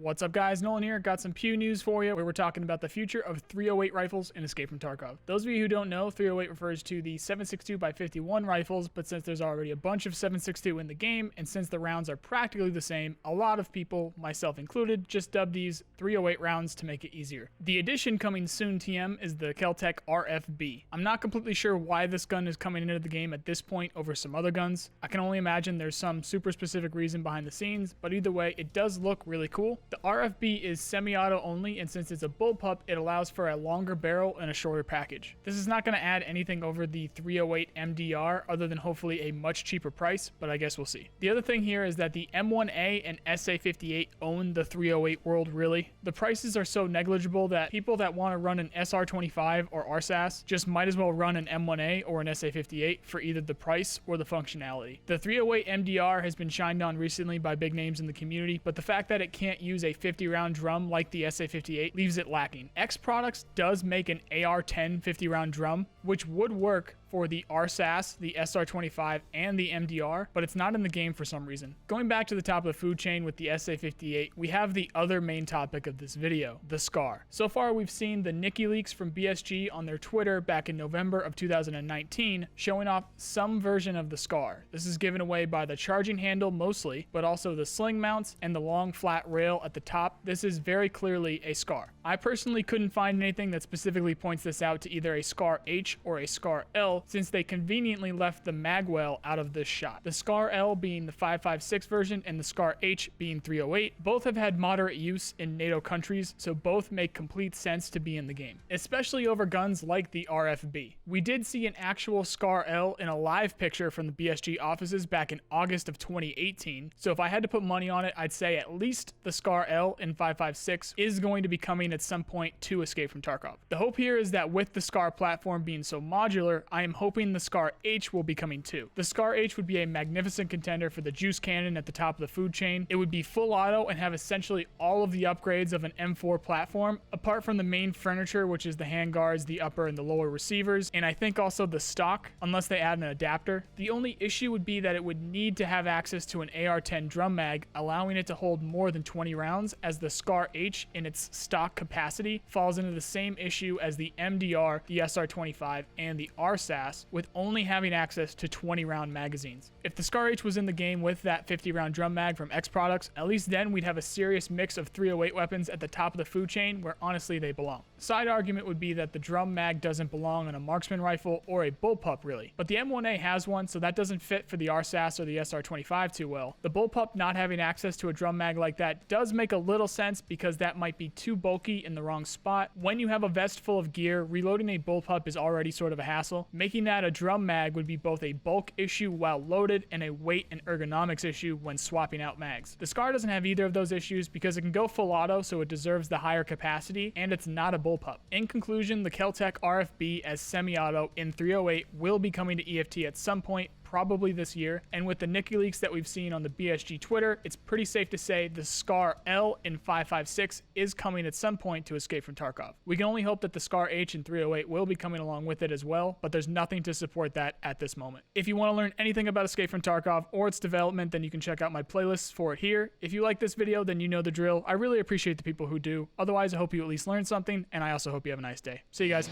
What's up guys, Nolan here. Got some Pew news for you where we're talking about the future of 308 rifles in Escape from Tarkov. Those of you who don't know, 308 refers to the 7.62x51 rifles, but since there's already a bunch of 7.62 in the game, and since the rounds are practically the same, a lot of people, myself included, just dub these 308 rounds to make it easier. The addition coming soon TM is the Keltec RFB. I'm not completely sure why this gun is coming into the game at this point over some other guns. I can only imagine there's some super specific reason behind the scenes, but either way, it does look really cool. The RFB is semi-auto only, and since it's a Bullpup, it allows for a longer barrel and a shorter package. This is not going to add anything over the 308 MDR other than hopefully a much cheaper price, but I guess we'll see. The other thing here is that the M1A and SA58 own the 308 world really. The prices are so negligible that people that want to run an SR25 or RSAS just might as well run an M1A or an SA58 for either the price or the functionality. The 308 MDR has been shined on recently by big names in the community, but the fact that it can't use a 50-round drum like the SA58 leaves it lacking. X Products does make an AR-10 50-round drum, which would work for the RSAS, the SR25, and the MDR, but it's not in the game for some reason. Going back to the top of the food chain with the SA58, we have the other main topic of this video, the SCARH. So far, we've seen the Nikki leaks from BSG on their Twitter back in November of 2019, showing off some version of the SCARH. This is given away by the charging handle mostly, but also the sling mounts and the long flat rail at the top. This is very clearly a SCARH. I personally couldn't find anything that specifically points this out to either a SCARH or a SCARL, since they conveniently left the magwell out of this shot. The SCARL being the 5.56 version and the SCARH being 308, both have had moderate use in NATO countries, so both make complete sense to be in the game, especially over guns like the RFB. We did see an actual SCARL in a live picture from the BSG offices back in August of 2018, so if I had to put money on it, I'd say at least the SCARL in 5.56 is going to be coming at some point to Escape from Tarkov. The hope here is that with the SCARH platform being so modular, I am hoping the SCARH will be coming too. The SCARH would be a magnificent contender for the juice cannon at the top of the food chain. It would be full auto and have essentially all of the upgrades of an M4 platform, apart from the main furniture, which is the handguards, the upper and the lower receivers, and I think also the stock, unless they add an adapter. The only issue would be that it would need to have access to an AR-10 drum mag, allowing it to hold more than 20 rounds, as the SCARH in its stock capacity falls into the same issue as the MDR, the SR25, and the RSAS, with only having access to 20-round magazines. If the SCARH was in the game with that 50-round drum mag from X Products, at least then we'd have a serious mix of 308 weapons at the top of the food chain where honestly they belong. Side argument would be that the drum mag doesn't belong on a marksman rifle or a Bullpup really, but the M1A has one, so that doesn't fit for the RSAS or the SR25 too well. The Bullpup not having access to a drum mag like that does make a little sense because that might be too bulky in the wrong spot. When you have a vest full of gear, reloading a Bullpup is already sort of a hassle. Making that a drum mag would be both a bulk issue while loaded and a weight and ergonomics issue when swapping out mags. The SCARH doesn't have either of those issues because it can go full auto, so it deserves the higher capacity, and it's not a Bullpup. In conclusion, the Keltec RFB as semi-auto in 308 will be coming to EFT at some point, probably this year, and with the Nikki leaks that we've seen on the BSG Twitter, it's pretty safe to say the SCARL in 5.56 is coming at some point to Escape from Tarkov. We can only hope that the SCARH in 308 will be coming along with it as well, but there's nothing to support that at this moment. If you want to learn anything about Escape from Tarkov or its development, then you can check out my playlists for it here. If you like this video, then you know the drill. I really appreciate the people who do. Otherwise, I hope you at least learned something, and I also hope you have a nice day. See you guys.